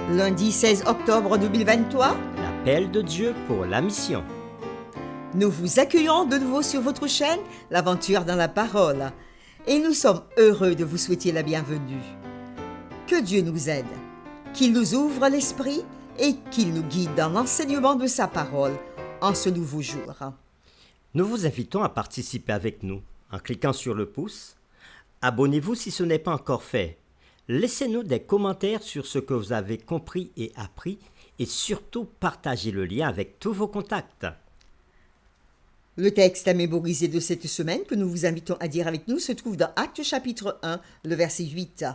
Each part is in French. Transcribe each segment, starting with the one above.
Lundi 16 octobre 2023, L'appel de Dieu pour la mission. nous vous accueillons de nouveau sur votre chaîne, l'Aventure dans la Parole. Et nous sommes heureux de vous souhaiter la bienvenue. Que Dieu nous aide, qu'il nous ouvre l'esprit et qu'il nous guide dans l'enseignement de sa parole en ce nouveau jour. Nous vous invitons à participer avec nous en cliquant sur le pouce. Abonnez-vous si ce n'est pas encore fait. Laissez-nous des commentaires sur ce que vous avez compris et appris et surtout partagez le lien avec tous vos contacts. Le texte à mémoriser de cette semaine que nous vous invitons à dire avec nous se trouve dans Actes chapitre 1, le verset 8.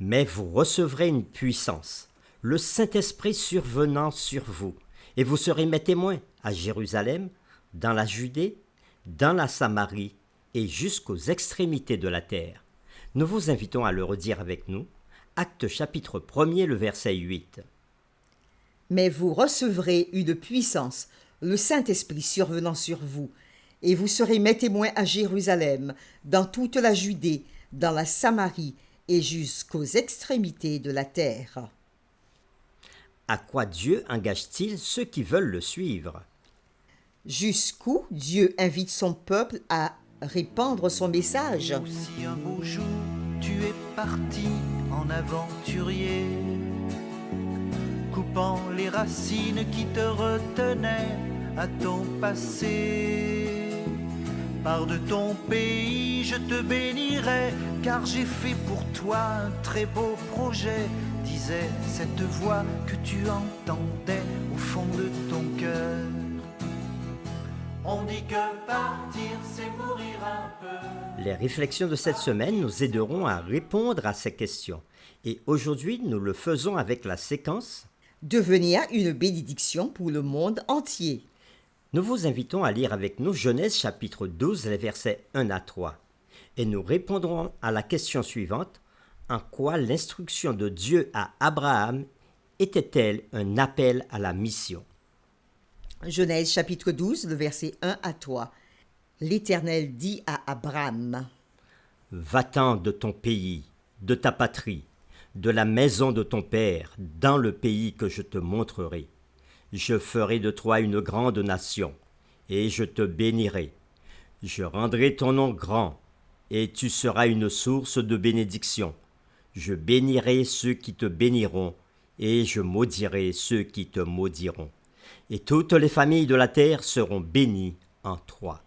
Mais vous recevrez une puissance, le Saint-Esprit survenant sur vous, et vous serez mes témoins à Jérusalem, dans la Judée, dans la Samarie et jusqu'aux extrémités de la terre. Nous vous invitons à le redire avec nous. Actes chapitre 1er, le verset 8. Mais vous recevrez une puissance, le Saint-Esprit survenant sur vous, et vous serez mes témoins à Jérusalem, dans toute la Judée, dans la Samarie et jusqu'aux extrémités de la terre. À quoi Dieu engage-t-il ceux qui veulent le suivre? Jusqu'où Dieu invite son peuple à répandre son message. Si un beau jour tu es parti en aventurier, coupant les racines qui te retenaient à ton passé, pars de ton pays, je te bénirai, car j'ai fait pour toi un très beau projet, disait cette voix que tu entendais au fond de ton cœur. On dit que partir, c'est mourir un peu. Les réflexions de cette semaine nous aideront à répondre à ces questions. Et aujourd'hui, nous le faisons avec la séquence. Devenir une bénédiction pour le monde entier. Nous vous invitons à lire avec nous Genèse chapitre 12, les versets 1 à 3. Et nous répondrons à la question suivante. En quoi l'instruction de Dieu à Abraham était-elle un appel à la mission? Genèse chapitre 12, le verset 1 à 3. L'Éternel dit à Abraham, « Va-t'en de ton pays, de ta patrie, de la maison de ton père, dans le pays que je te montrerai. Je ferai de toi une grande nation, et je te bénirai. Je rendrai ton nom grand, et tu seras une source de bénédiction. Je bénirai ceux qui te béniront, et je maudirai ceux qui te maudiront. Et toutes les familles de la terre seront bénies en toi. »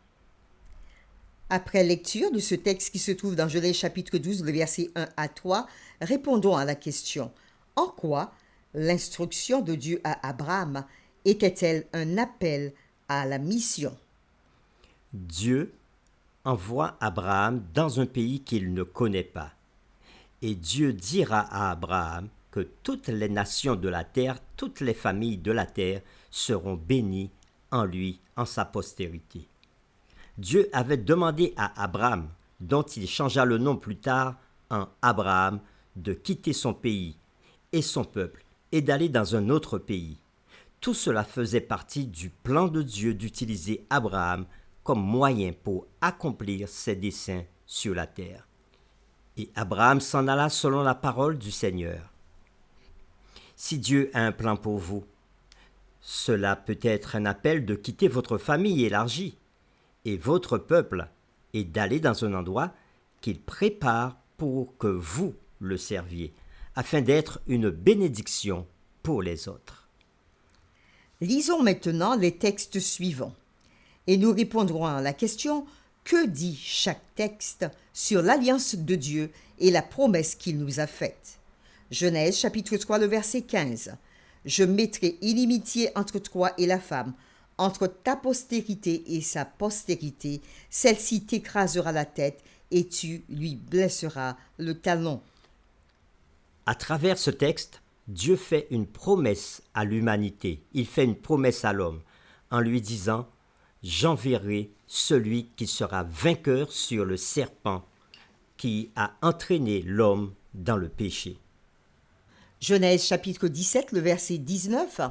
Après lecture de ce texte qui se trouve dans Genèse chapitre 12, le verset 1 à 3, répondons à la question « En quoi l'instruction de Dieu à Abraham était-elle un appel à la mission ?» Dieu envoie Abraham dans un pays qu'il ne connaît pas. Et Dieu dira à Abraham que toutes les nations de la terre, toutes les familles de la terre seront bénies en lui, en sa postérité. Dieu avait demandé à Abraham, dont il changea le nom plus tard en Abraham, de quitter son pays et son peuple et d'aller dans un autre pays. Tout cela faisait partie du plan de Dieu d'utiliser Abraham comme moyen pour accomplir ses desseins sur la terre. Et Abraham s'en alla selon la parole du Seigneur. Si Dieu a un plan pour vous, cela peut être un appel de quitter votre famille élargie et votre peuple et d'aller dans un endroit qu'il prépare pour que vous le serviez, afin d'être une bénédiction pour les autres. Lisons maintenant les textes suivants et nous répondrons à la question « Que dit chaque texte sur l'alliance de Dieu et la promesse qu'il nous a faite ?» Genèse chapitre 3, le verset 15. « Je mettrai inimitié entre toi et la femme, entre ta postérité et sa postérité, celle-ci t'écrasera la tête et tu lui blesseras le talon. » À travers ce texte, Dieu fait une promesse à l'humanité. Il fait une promesse à l'homme en lui disant « J'enverrai celui qui sera vainqueur sur le serpent qui a entraîné l'homme dans le péché. » Genèse chapitre 17, le verset 19.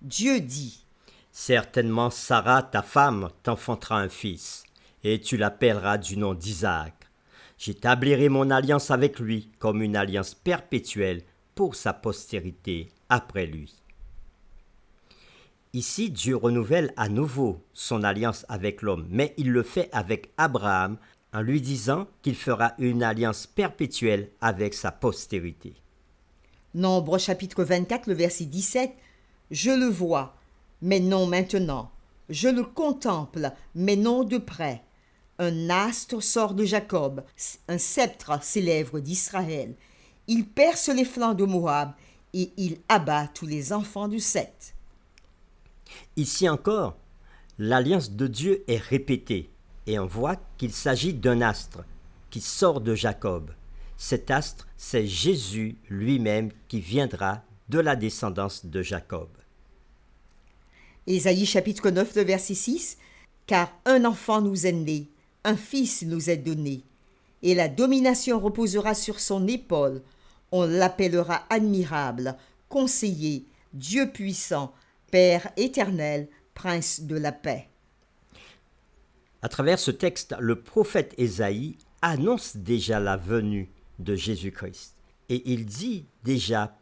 Dieu dit « Certainement Sarah, ta femme, t'enfantera un fils, et tu l'appelleras du nom d'Isaac. J'établirai mon alliance avec lui comme une alliance perpétuelle pour sa postérité après lui. Ici, Dieu renouvelle à nouveau son alliance avec l'homme, mais il le fait avec Abraham en lui disant qu'il fera une alliance perpétuelle avec sa postérité. Nombre chapitre 24, le verset 17. Je le vois, mais non maintenant. Je le contemple, mais non de près. Un astre sort de Jacob, un sceptre s'élève d'Israël. Il perce les flancs de Moab et il abat tous les enfants de Seth. Ici encore, l'alliance de Dieu est répétée et on voit qu'il s'agit d'un astre qui sort de Jacob. Cet astre, c'est Jésus lui-même qui viendra de la descendance de Jacob. Ésaïe chapitre 9, le verset 6. Car un enfant nous est né, un fils nous est donné, et la domination reposera sur son épaule. On l'appellera admirable, conseiller, Dieu puissant, Père éternel, Prince de la paix. À travers ce texte, le prophète Ésaïe annonce déjà la venue de Jésus-Christ. Et il dit déjà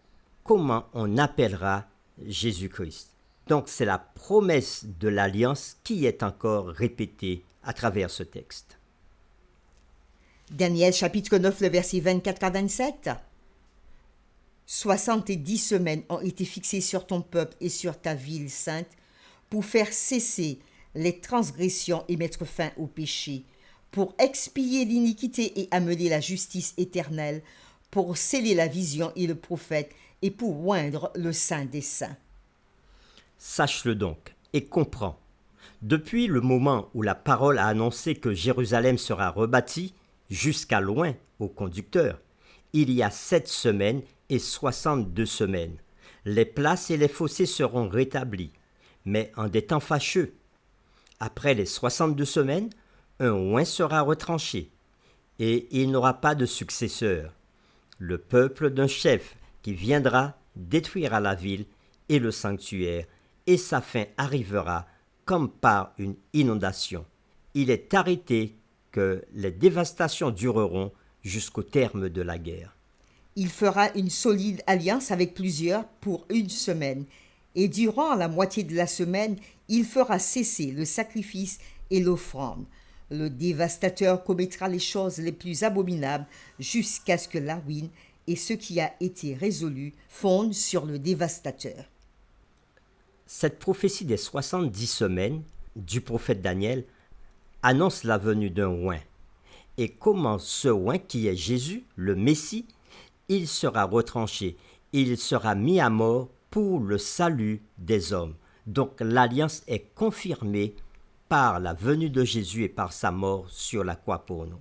comment on appellera Jésus-Christ. Donc c'est la promesse de l'alliance qui est encore répétée à travers ce texte. Daniel chapitre 9, le verset 24 à 27. 70 semaines ont été fixées sur ton peuple et sur ta ville sainte pour faire cesser les transgressions et mettre fin au péché, pour expier l'iniquité et amener la justice éternelle, pour sceller la vision et le prophète et pour oindre le Saint des Saints. Sache-le donc et comprends. Depuis le moment où la parole a annoncé que Jérusalem sera rebâtie, jusqu'à loin au conducteur, il y a 7 semaines et 62 semaines. Les places et les fossés seront rétablis, mais en des temps fâcheux. Après les 62 semaines, un oint sera retranché, et il n'aura pas de successeur. Le peuple d'un chef qui viendra détruira la ville et le sanctuaire, et sa fin arrivera comme par une inondation. Il est arrêté que les dévastations dureront jusqu'au terme de la guerre. Il fera une solide alliance avec plusieurs pour 1 semaine, et durant la moitié de la semaine, il fera cesser le sacrifice et l'offrande. Le dévastateur commettra les choses les plus abominables jusqu'à ce que la ruine et ce qui a été résolu fondent sur le dévastateur. Cette prophétie des 70 semaines du prophète Daniel annonce la venue d'un oint. Et comment ce oint qui est Jésus, le Messie, il sera retranché, il sera mis à mort pour le salut des hommes. Donc l'alliance est confirmée par la venue de Jésus et par sa mort sur la croix pour nous.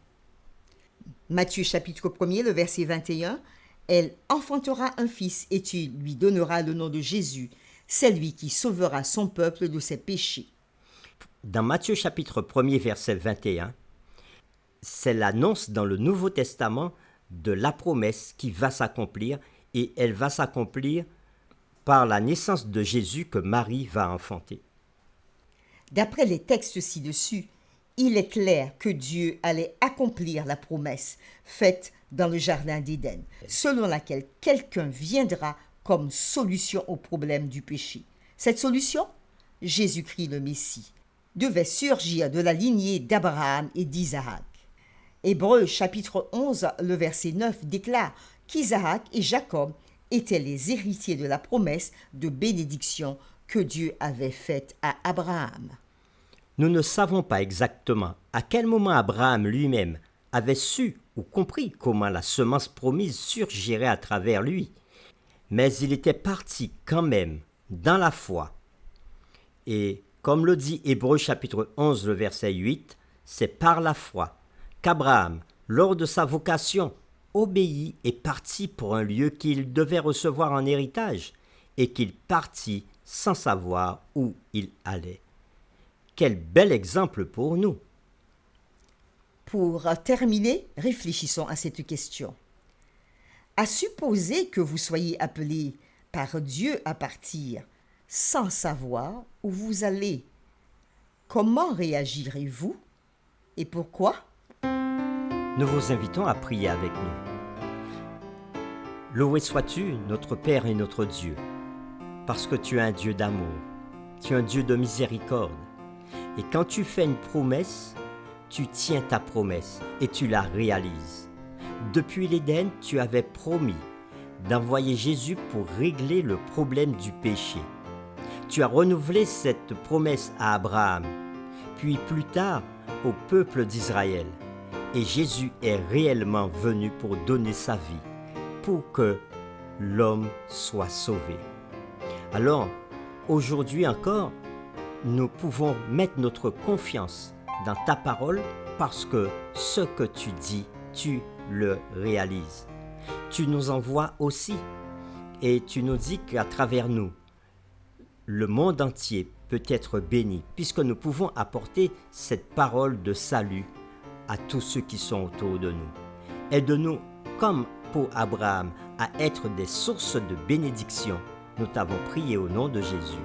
Matthieu chapitre 1er, le verset 21. Elle enfantera un fils et tu lui donneras le nom de Jésus. C'est lui qui sauvera son peuple de ses péchés. Dans Matthieu chapitre 1er, verset 21, c'est l'annonce dans le Nouveau Testament de la promesse qui va s'accomplir, et elle va s'accomplir par la naissance de Jésus que Marie va enfanter. D'après les textes ci-dessus, il est clair que Dieu allait accomplir la promesse faite dans le jardin d'Éden, selon laquelle quelqu'un viendra comme solution au problème du péché. Cette solution, Jésus-Christ le Messie, devait surgir de la lignée d'Abraham et d'Isaac. Hébreux chapitre 11, le verset 9 déclare qu'Isaac et Jacob étaient les héritiers de la promesse de bénédiction que Dieu avait faite à Abraham. Nous ne savons pas exactement à quel moment Abraham lui-même avait su ou compris comment la semence promise surgirait à travers lui, mais il était parti quand même dans la foi. Et comme le dit Hébreux chapitre 11, le verset 8, c'est par la foi qu'Abraham, lors de sa vocation, obéit et partit pour un lieu qu'il devait recevoir en héritage, et qu'il partit sans savoir où il allait. Quel bel exemple pour nous! Pour terminer, réfléchissons à cette question. À supposer que vous soyez appelé par Dieu à partir sans savoir où vous allez, comment réagirez-vous et pourquoi? Nous vous invitons à prier avec nous. Loué sois-tu, notre Père et notre Dieu, parce que tu es un Dieu d'amour, tu es un Dieu de miséricorde. Et quand tu fais une promesse, tu tiens ta promesse et tu la réalises. Depuis l'Éden, tu avais promis d'envoyer Jésus pour régler le problème du péché. Tu as renouvelé cette promesse à Abraham, puis plus tard au peuple d'Israël. Et Jésus est réellement venu pour donner sa vie, pour que l'homme soit sauvé. Alors, aujourd'hui encore, nous pouvons mettre notre confiance dans ta parole parce que ce que tu dis, tu le réalises. Tu nous envoies aussi et tu nous dis qu'à travers nous, le monde entier peut être béni puisque nous pouvons apporter cette parole de salut à tous ceux qui sont autour de nous. Aide-nous, comme pour Abraham, à être des sources de bénédiction. Nous t'avons prié au nom de Jésus.